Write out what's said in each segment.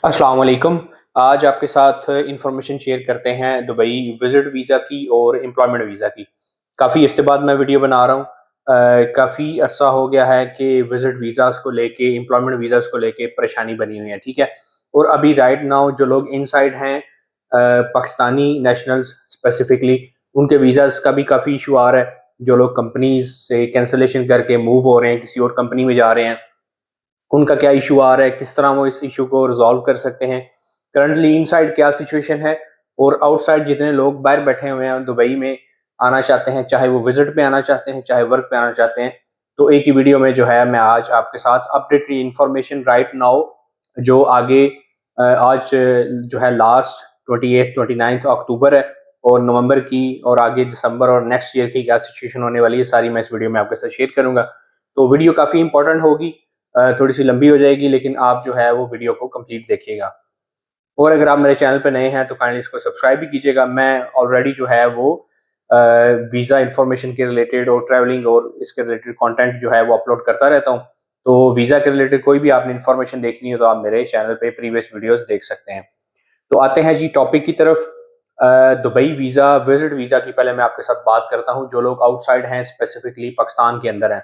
अस्सलाम वालेकुम। आज आपके साथ इंफॉर्मेशन शेयर करते हैं दुबई विज़िट वीज़ा की और एम्प्लॉयमेंट वीज़ा की। काफ़ी अरसे बाद मैं वीडियो बना रहा हूँ। काफ़ी अरसा हो गया है कि विज़िट वीज़ाज़ को लेके एम्प्लॉयमेंट वीज़ाज़ को लेके परेशानी बनी हुई है, ठीक है? और अभी राइट नाउ जो लोग इनसाइड हैं पाकिस्तानी नेशनल्स स्पेसिफिकली उनके वीज़ाज़ का भी काफ़ी इशू आ रहा है। जो लोग कंपनीज़ से कैंसलेशन करके मूव हो रहे हैं, किसी और कंपनी में जा रहे हैं, उनका क्या इशू आ रहा है, किस तरह वो इस इशू को रिजॉल्व कर सकते हैं, करंटली इनसाइड क्या सिचुएशन है और आउटसाइड जितने लोग बाहर बैठे हुए हैं दुबई में आना चाहते हैं, चाहे वो विजिट पे आना चाहते हैं, चाहे वर्क पे आना चाहते हैं, तो एक ही वीडियो में जो है मैं आज आपके साथ अपडेटरी इंफॉर्मेशन राइट नाउ जो आगे आज जो है लास्ट 28 29 अक्टूबर है और नवंबर की और आगे दिसंबर और नेक्स्ट ईयर की क्या सिचुएशन होने वाली है, सारी मैं इस वीडियो में आपके साथ शेयर करूंगा। तो वीडियो काफ़ी इंपॉर्टेंट होगी, थोड़ी सी लंबी हो जाएगी, लेकिन आप जो है वो वीडियो को कंप्लीट देखिएगा। और अगर आप मेरे चैनल पे नए हैं तो काइंडली इसको सब्सक्राइब भी कीजिएगा। मैं ऑलरेडी जो है वो वीज़ा इंफॉर्मेशन के रिलेटेड और ट्रैवलिंग और इसके रिलेटेड कंटेंट जो है वो अपलोड करता रहता हूँ। तो वीज़ा के रिलेटेड कोई भी आपने इन्फॉर्मेशन देखनी हो तो आप मेरे चैनल पे प्रीवियस वीडियोस देख सकते हैं। तो आते हैं जी टॉपिक की तरफ। दुबई वीज़ा विजिट वीज़ा की पहले मैं आपके साथ बात करता हूँ। जो लोग आउटसाइड हैं, स्पेसिफिकली पाकिस्तान के अंदर हैं,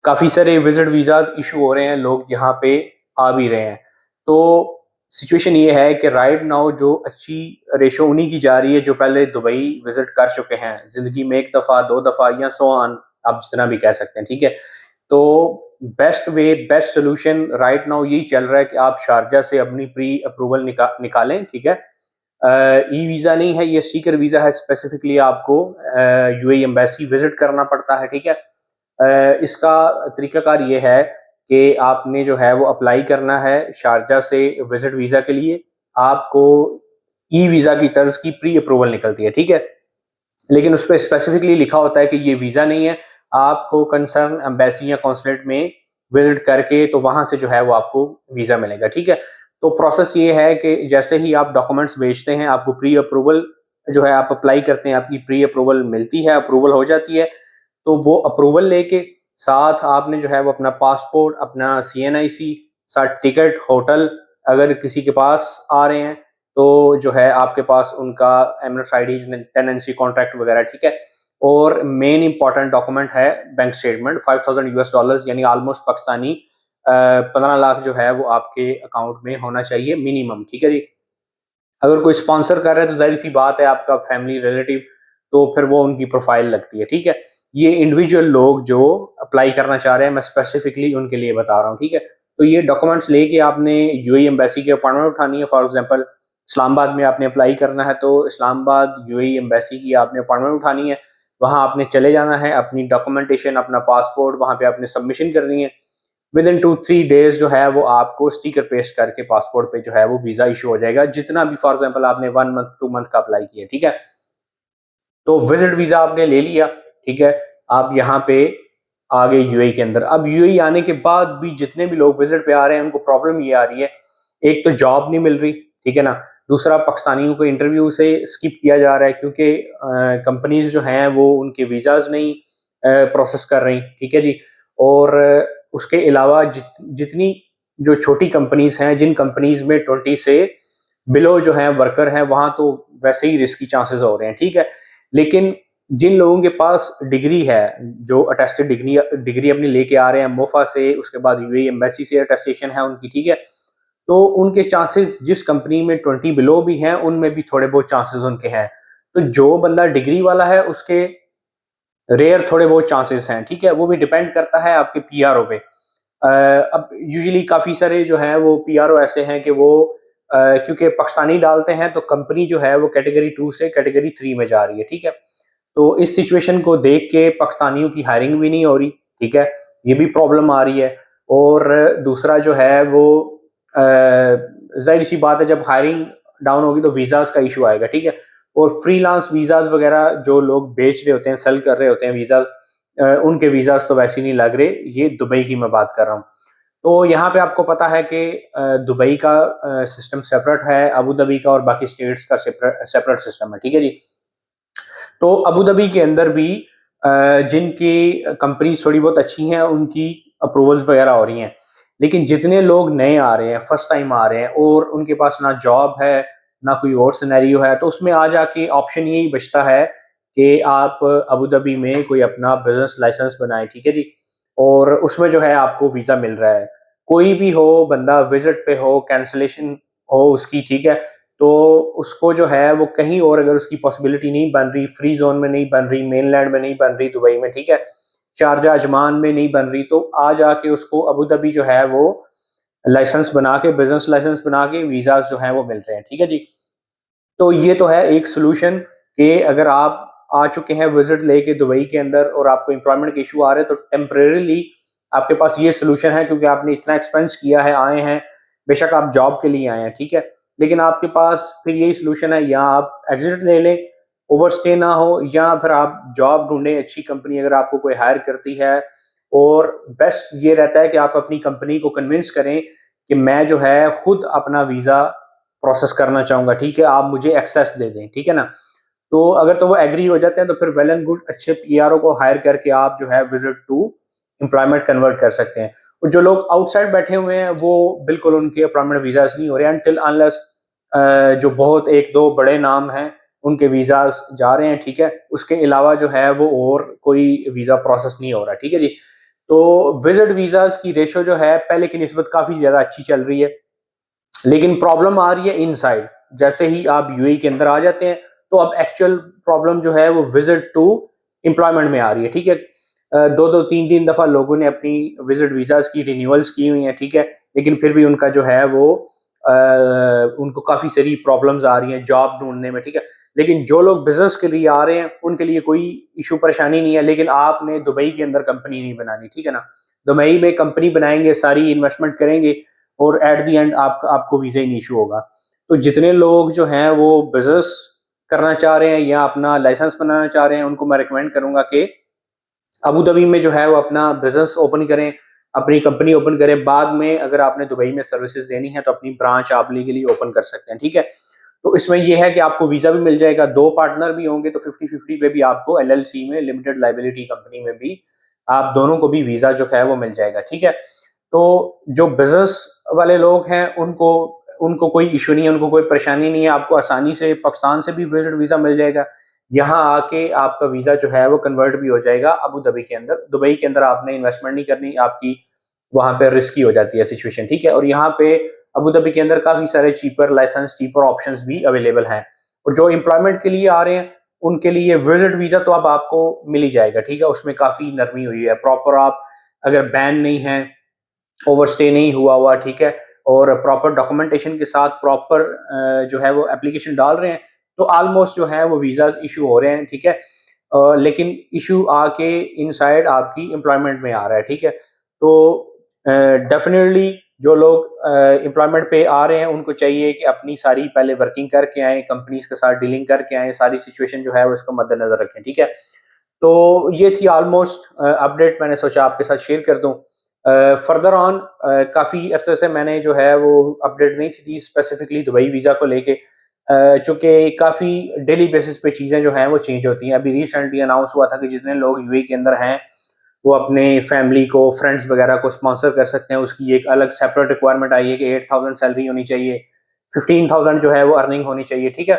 काफ़ी सारे विजिट वीज़ाज़ इशू हो रहे हैं, लोग यहाँ पे आ भी रहे हैं। तो सिचुएशन ये है कि राइट नाउ जो अच्छी रेशो उन्हीं की जा रही है जो पहले दुबई विजिट कर चुके हैं ज़िंदगी में, 1 दफ़ा 2 दफ़ा या सो ऑन, आप जितना भी कह सकते हैं, ठीक है? तो best way, best solution right now यही चल रहा है कि आप शारजा से अपनी प्री अप्रूवल निकालें, ठीक है? ई वीज़ा नहीं है, ये सीकर वीज़ा है। स्पेसिफिकली आपको यूएई एम्बेसी विजिट करना पड़ता है, ठीक है? इसका तरीकाकार ये है कि आपने जो है वो अप्लाई करना है शारजा से विजिट वीज़ा के लिए। आपको ई वीज़ा की तर्ज की प्री अप्रूवल निकलती है, ठीक है? लेकिन उस पर स्पेसिफिकली लिखा होता है कि ये वीज़ा नहीं है। आपको कंसर्न एम्बेसी या कॉन्सुलेट में विजिट करके तो वहां से जो है वो आपको वीज़ा मिलेगा, ठीक है? तो प्रोसेस ये है कि जैसे ही आप डॉक्यूमेंट्स भेजते हैं, आपको प्री अप्रूवल जो है आप अप्लाई करते हैं, आपकी प्री अप्रूवल मिलती है, अप्रूवल हो जाती है। तो वो अप्रूवल लेके साथ आपने जो है वो अपना पासपोर्ट, अपना सीएनआईसी, साथ टिकट, होटल, अगर किसी के पास आ रहे हैं तो जो है आपके पास उनका एमएनएस आईडी, टेनेंसी कॉन्ट्रैक्ट वगैरह, ठीक है? और मेन इंपॉर्टेंट डॉक्यूमेंट है बैंक स्टेटमेंट, 5000 यूएस डॉलर्स यानी ऑलमोस्ट पाकिस्तानी 15 लाख जो है वो आपके अकाउंट में होना चाहिए मिनिमम, ठीक है जी? अगर कोई स्पॉन्सर कर रहा है तो जाहिर सी बात है आपका फैमिली रिलेटिव, तो फिर वो उनकी प्रोफाइल लगती है, ठीक है? ये इंडिविजुअल लोग जो अप्लाई करना चाह रहे हैं, मैं स्पेसिफिकली उनके लिए बता रहा हूँ, ठीक है? तो ये डॉक्यूमेंट्स लेके आपने यूएई एम्बेसी की अपॉइंटमेंट उठानी है। फॉर एग्जांपल इस्लामाबाद में आपने अप्लाई करना है तो इस्लामाबाद यूएई एम्बेसी की आपने अपॉइंटमेंट उठानी है। वहाँ आपने चले जाना है, अपनी डॉक्यूमेंटेशन, अपना पासपोर्ट वहाँ पे आपने सबमिशन करनी है। विद इन 2-3 डेज जो है वो आपको स्टिकर पेस्ट करके पासपोर्ट पे जो है वो वीज़ा इशू हो जाएगा, जितना भी फॉर एग्जांपल आपने 1 मंथ 2 मंथ का अप्लाई किया, ठीक है? तो विजिट वीज़ा आपने ले लिया, ठीक है? आप यहाँ पे आ गए यूएई के अंदर। अब यूएई आने के बाद भी जितने भी लोग विजिट पे आ रहे हैं उनको प्रॉब्लम ये आ रही है, एक तो जॉब नहीं मिल रही, ठीक है ना? दूसरा, पाकिस्तानियों को इंटरव्यू से स्किप किया जा रहा है क्योंकि कंपनीज जो हैं वो उनके वीज़ाज़ नहीं प्रोसेस कर रही, ठीक है जी? और उसके अलावा जितनी जो छोटी कंपनीज हैं, जिन कंपनीज में 20 से बिलो जो है वर्कर हैं, वहां तो वैसे ही रिस्की चांसेस हो रहे हैं, ठीक है? लेकिन जिन लोगों के पास डिग्री है, जो अटेस्टेड डिग्री डिग्री अपनी लेके आ रहे हैं मोफा से, उसके बाद यूएई एम्बेसी से अटेस्टेशन है उनकी, ठीक है? तो उनके चांसेस जिस कंपनी में 20 बिलो भी हैं उनमें भी थोड़े बहुत चांसेस उनके हैं। तो जो बंदा डिग्री वाला है उसके रेयर थोड़े बहुत चांसेस हैं, ठीक है? वो भी डिपेंड करता है आपके पीआरओ पे। अब यूजुअली काफ़ी सारे जो हैं वो पीआरओ ऐसे हैं कि वो क्योंकि पाकिस्तानी डालते हैं तो कंपनी जो है वो कैटेगरी 2 से कैटेगरी 3 में जा रही है, ठीक है? तो इस सिचुएशन को देख के पाकिस्तानियों की हायरिंग भी नहीं हो रही, ठीक है? ये भी प्रॉब्लम आ रही है। और दूसरा जो है वो ज़ाहिर-सी बात है, जब हायरिंग डाउन होगी तो वीज़ाज़ का इश्यू आएगा, ठीक है? और फ्रीलांस वीज़ाज़ वगैरह जो लोग बेच रहे होते हैं, सेल कर रहे होते हैं वीज़ाज़, उनके वीज़ाज़ तो वैसे ही नहीं लग रहे। ये दुबई की मैं बात कर रहा हूँ। तो यहाँ पे आपको पता है कि दुबई का सिस्टम सेपरेट है, अबू धाबी का और बाकी स्टेट्स का सेपरेट सेपरेट सिस्टम है, ठीक है जी? तो अबू धाबी के अंदर भी जिनकी कंपनीज थोड़ी बहुत अच्छी हैं उनकी अप्रूवल्स वगैरह हो रही हैं, लेकिन जितने लोग नए आ रहे हैं, फर्स्ट टाइम आ रहे हैं और उनके पास ना जॉब है, ना कोई और सिनेरियो है, तो उसमें आ जाके ऑप्शन यही बचता है कि आप अबू धाबी में कोई अपना बिज़नेस लाइसेंस बनाएँ, ठीक है जी? और उसमें जो है आपको वीज़ा मिल रहा है। कोई भी हो बंदा विज़िट पे हो, कैंसलेशन हो उसकी, ठीक है? तो उसको जो है वो कहीं और अगर उसकी पॉसिबिलिटी नहीं बन रही, फ्री ज़ोन में नहीं बन रही, मेनलैंड में नहीं बन रही दुबई में, ठीक है? शारजाह, अजमान में नहीं बन रही, तो आ जाके उसको अबू धाबी जो है वो लाइसेंस बना के, बिज़नेस लाइसेंस बना के वीज़ाज़ जो हैं वो मिल रहे हैं, ठीक है जी? तो ये तो है एक सॉल्यूशन कि अगर आप आ चुके हैं विजिट लेके दुबई के अंदर और आपको एम्प्लॉयमेंट के इशू आ रहे हैं, तो टेम्परेरीली आपके पास ये सॉल्यूशन है क्योंकि आपने इतना एक्सपेंस किया है, आए हैं, बेशक आप जॉब के लिए आए हैं, ठीक है? लेकिन आपके पास फिर यही सॉल्यूशन है, या आप एग्जिट ले लें, ओवरस्टे ना हो, या फिर आप जॉब ढूंढें, अच्छी कंपनी अगर आपको कोई हायर करती है। और बेस्ट ये रहता है कि आप अपनी कंपनी को कन्विंस करें कि मैं जो है खुद अपना वीज़ा प्रोसेस करना चाहूँगा, ठीक है? आप मुझे एक्सेस दे दें, ठीक है ना? तो अगर तो वो एग्री हो जाते हैं तो फिर वेल एंड गुड, अच्छे पीआरओ को हायर करके आप जो है विजिट टू एम्प्लॉयमेंट कन्वर्ट कर सकते हैं। और जो लोग आउटसाइड बैठे हुए हैं वो बिल्कुल उनके एम्प्लॉयमेंट वीज़ाज़ नहीं हो रहे अनटिल अनलेस जो बहुत 1-2 बड़े नाम हैं उनके वीज़ाज़ जा रहे हैं, ठीक है? उसके अलावा जो है वो और कोई वीज़ा प्रोसेस नहीं हो रहा, ठीक है जी? तो विजिट वीज़ाज़ की रेशो जो है पहले की निस्बत काफ़ी ज़्यादा अच्छी चल रही है। लेकिन प्रॉब्लम आ रही है इनसाइड। जैसे ही आप यूएई के अंदर आ जाते हैं, तो अब एक्चुअल प्रॉब्लम जो है वो विजिट टू एम्प्लॉयमेंट में आ रही है, ठीक है? 2-2 3-3 दफ़ा लोगों ने अपनी विजिट वीज़ाज़ की रिन्यूअल्स की हुई हैं, ठीक है? लेकिन फिर भी उनका जो है वो उनको काफ़ी सारी प्रॉब्लम्स आ रही हैं जॉब ढूँढने में, ठीक है? लेकिन जो लोग बिज़नेस के लिए आ रहे हैं, उनके लिए कोई इश्यू परेशानी नहीं है, लेकिन आपने दुबई के अंदर कंपनी नहीं बनानी, ठीक है ना? दुबई में कंपनी बनाएँगे, सारी इन्वेस्टमेंट करेंगे और एट द एंड आपको वीज़ा ही नहीं इशू होगा। तो जितने लोग जो हैं वो बिज़नेस करना चाह रहे हैं या अपना लाइसेंस बनाना चाह रहे हैं, उनको मैं रिकमेंड करूँगा कि अबू धाबी में जो है वो अपना बिज़नेस ओपन करें, अपनी कंपनी ओपन करें। बाद में अगर आपने दुबई में सर्विसेज़ देनी है तो अपनी ब्रांच आप लीगली ओपन कर सकते हैं, ठीक है? तो इसमें ये है कि आपको वीज़ा भी मिल जाएगा, 2 पार्टनर भी होंगे तो 50-50 पे भी आपको एलएलसी में, लिमिटेड लायबिलिटी कंपनी में भी आप दोनों को भी वीज़ा जो है वो मिल जाएगा, ठीक है? तो जो बिज़नेस वाले लोग हैं उनको उनको कोई इश्यू नहीं है, उनको कोई परेशानी नहीं है, आपको आसानी से पाकिस्तान से भी विज़िट वीज़ा मिल जाएगा। यहाँ आके आपका वीज़ा जो है वो कन्वर्ट भी हो जाएगा अबू धाबी के अंदर। दुबई के अंदर आपने इन्वेस्टमेंट नहीं करनी, आपकी वहाँ पे रिस्की हो जाती है सिचुएशन, ठीक है? और यहाँ पे अबू धाबी के अंदर काफ़ी सारे चीपर लाइसेंस, चीपर ऑप्शंस भी अवेलेबल हैं। और जो एम्प्लॉयमेंट के लिए आ रहे हैं, उनके लिए विज़िट वीज़ा तो अब आपको मिल ही जाएगा, ठीक है? उसमें काफ़ी नरमी हुई है। प्रॉपर आप अगर बैन नहीं हैं, ओवरस्टे नहीं हुआ हुआ, ठीक है? और प्रॉपर डॉक्यूमेंटेशन के साथ प्रॉपर जो है वो एप्लीकेशन डाल रहे हैं, तो ऑलमोस्ट जो है वो वीज़ाज़ इश्यू हो रहे हैं, ठीक है? लेकिन इश्यू आके इनसाइड आपकी एम्प्लॉयमेंट में आ रहा है, ठीक है? तो डेफ़िनेटली जो लोग एम्प्लॉयमेंट पे आ रहे हैं, उनको चाहिए कि अपनी सारी पहले वर्किंग करके आएँ, कंपनीज़ के साथ डीलिंग करके आएँ, सारी सिचुएशन जो है वो इसको मद्देनज़र रखें, ठीक है? तो ये थी ऑलमोस्ट अपडेट, मैंने सोचा आपके साथ शेयर कर दूँ। फर्दर ऑन काफ़ी अरसे से मैंने जो है वो अपडेट नहीं थी स्पेसिफिकली दुबई वीज़ा को लेके, चूँकि काफ़ी डेली बेसिस पे चीज़ें जो हैं वो चेंज होती हैं। अभी रिसेंटली अनाउंस हुआ था कि जितने लोग यूएई के अंदर हैं, वो अपने फैमिली को, फ्रेंड्स वगैरह को स्पॉन्सर कर सकते हैं। उसकी एक अलग सेपरेट रिक्वायरमेंट आई है कि 8,000 सैलरी होनी चाहिए, 15,000 जो है वो अर्निंग होनी चाहिए, ठीक है?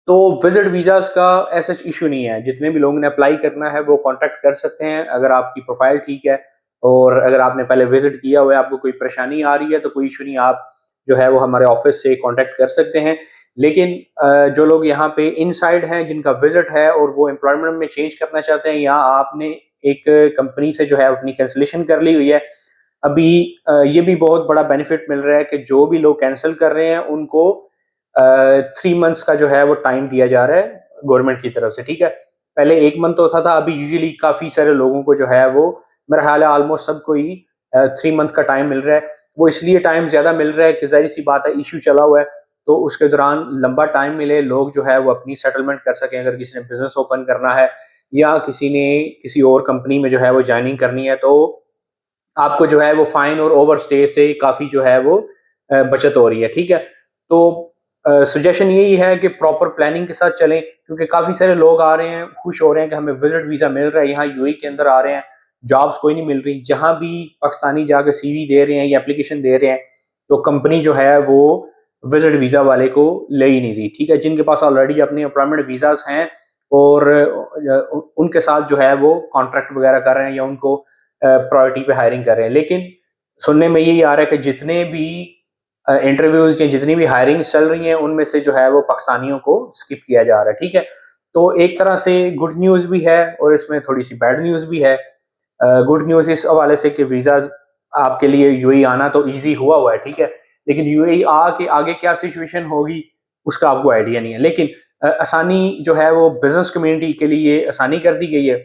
तो विजिट वीज़ाज़ का ऐसा इश्यू नहीं है, जितने भी लोगों ने अप्लाई करना है वो कॉन्टैक्ट कर सकते हैं, अगर आपकी प्रोफाइल ठीक है और अगर आपने पहले विजिट किया हुआ है, आपको कोई परेशानी आ रही है तो कोई इश्यू नहीं, आप जो है वो हमारे ऑफिस से कॉन्टैक्ट कर सकते हैं। लेकिन जो लोग यहाँ पे इनसाइड हैं, जिनका विजिट है और वो एम्प्लॉयमेंट में चेंज करना चाहते हैं, या आपने एक कंपनी से जो है अपनी कैंसलेशन कर ली हुई है, अभी ये भी बहुत बड़ा बेनिफिट मिल रहा है कि जो भी लोग कैंसिल कर रहे हैं उनको 3 मंथ्स का जो है वो टाइम दिया जा रहा है गवर्नमेंट की तरफ से, ठीक है? पहले 1 मंथ होता था, अभी यूजुअली काफ़ी सारे लोगों को जो है वो, मेरा ख्याल है ऑलमोस्ट सबको ही 3 मंथ का टाइम मिल रहा है। वो इसलिए टाइम ज़्यादा मिल रहा है कि ज़ाहिर-सी बात है, इश्यू चला हुआ है, तो उसके दौरान लंबा टाइम मिले, लोग जो है वो अपनी सेटलमेंट कर सकें। अगर किसी ने बिज़नेस ओपन करना है या किसी ने किसी और कंपनी में जो है वो जॉइनिंग करनी है, तो आपको जो है वो फाइन और ओवरस्टे से काफ़ी जो है वो बचत हो रही है, ठीक है? तो सजेशन यही है कि प्रॉपर प्लानिंग के साथ चलें, क्योंकि काफ़ी सारे लोग आ रहे हैं, खुश हो रहे हैं कि हमें विज़िट वीज़ा मिल रहा है, यहाँ यूएई के अंदर आ रहे हैं, जॉब्स कोई नहीं मिल रही। जहाँ भी पाकिस्तानी जाकर सीवी दे रहे हैं या एप्लीकेशन दे रहे हैं, तो कंपनी जो है वो विजिट वीज़ा वाले को ले ही नहीं रही। ठीक है, जिनके पास ऑलरेडी अपने एम्प्लॉयमेंट वीज़ाज हैं और उनके साथ जो है वो कॉन्ट्रैक्ट वगैरह कर रहे हैं या उनको प्रायोरिटी पे हायरिंग कर रहे हैं। लेकिन सुनने में यही आ रहा है कि जितने भी इंटरव्यूज या जितनी भी हायरिंग चल रही हैं उनमें से जो है वो पाकिस्तानियों को स्किप किया जा रहा है। ठीक है, तो एक तरह से गुड न्यूज़ भी है और इसमें थोड़ी सी बैड न्यूज़ भी है। गुड न्यूज़ इस हवाले से कि वीज़ा आपके लिए यूएई आना तो ईजी हुआ है। ठीक है, लेकिन यूएई के आगे क्या सिचुएशन होगी उसका आपको आइडिया नहीं है। लेकिन आसानी जो है वो बिजनेस कम्युनिटी के लिए आसानी कर दी गई है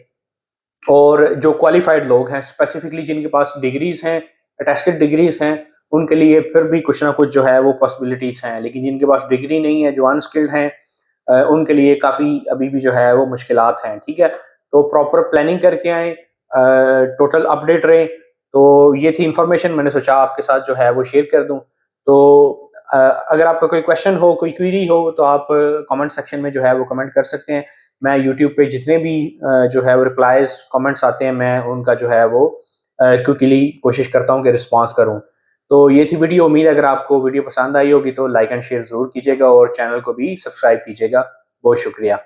और जो क्वालिफाइड लोग हैं स्पेसिफिकली जिनके पास डिग्रीज हैं, अटेस्टेड डिग्रीज हैं, उनके लिए फिर भी कुछ ना कुछ जो है वो पॉसिबिलिटीज हैं। लेकिन जिनके पास डिग्री नहीं है, जो अनस्किल्ड हैं, उनके लिए काफ़ी अभी भी जो है वो मुश्किलात हैं। ठीक है, तो प्रॉपर प्लानिंग करके आएँ, टोटल अपडेट रहें। तो ये थी इन्फॉर्मेशन, मैंने सोचा आपके साथ जो है वो शेयर कर दूँ। तो अगर आपका कोई क्वेश्चन हो, कोई क्वेरी हो, तो आप कमेंट सेक्शन में जो है वो कमेंट कर सकते हैं। मैं यूट्यूब पे जितने भी जो है वो रिप्लाईज़ कमेंट्स आते हैं, मैं उनका जो है वो क्विकली कोशिश करता हूँ कि रिस्पॉन्स करूँ। तो ये थी वीडियो। उम्मीद है अगर आपको वीडियो पसंद आई होगी तो लाइक एंड शेयर ज़रूर कीजिएगा और चैनल को भी सब्सक्राइब कीजिएगा। बहुत शुक्रिया।